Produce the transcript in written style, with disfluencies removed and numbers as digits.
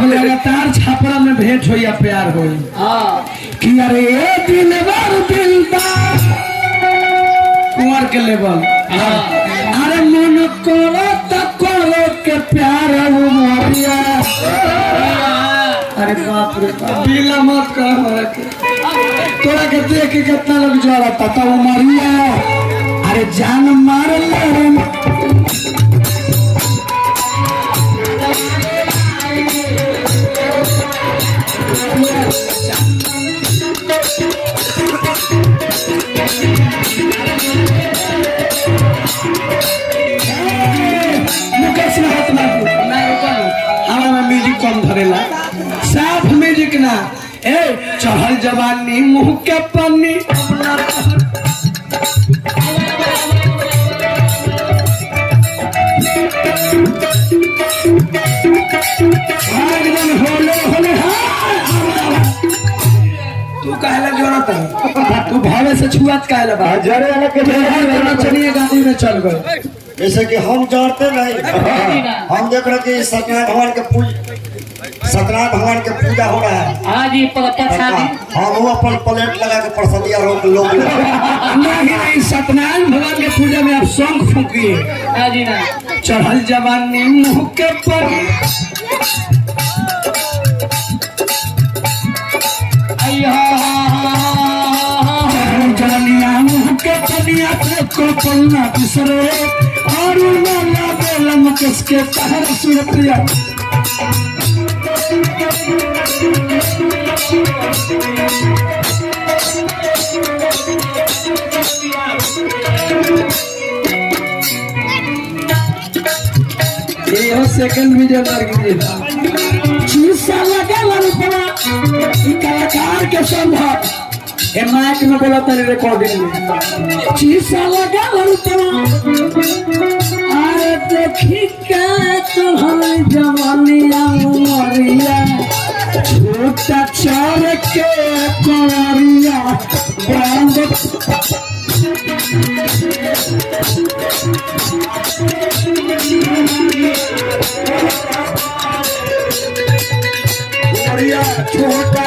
अब लगातार छापरा में भेंट हो या प्यार हो कि अरे दिन भर दिलदार कुंवर के लेवल अरे मन करो करो के प्यार वो मोरिया अरे बाप रे बाप बिला मत कर हमरा के तोरा के देख के कितना लोग जरता था वो मोरिया अरे जान मार ले म्यूजिक कम धरेला साफ म्यूजिक ना ए चढ़ल जवानी मुंह के पानी होले होले तू कहला जरूरत है तू भावे से छुआत कहला बा जरे अलग के चलिए गाड़ी में चल गए जैसे कि हम जानते नहीं हम देख रहे कि सत्यनारायण भगवान के पूजा हो रहा है आज ये हम अपन प्लेट लगा के प्रसादिया रोक लोग नहीं सत्यनारायण भगवान के पूजा में आप शंख फूकिए चढ़ल जवानी मुंह के पर को पलना दूसरे और माला बेलम किसके तहर सुरतिया ये सेकंड वीडियो शीशा लगा लड़का कलाकार के संभव ए माइक में बोला तारी रिकॉर्डिंग में शीशा लगा लड़का अरे देखी क्या तुम्हारी जवानिया उमरिया छोटा चार के कोरिया बंद छोटा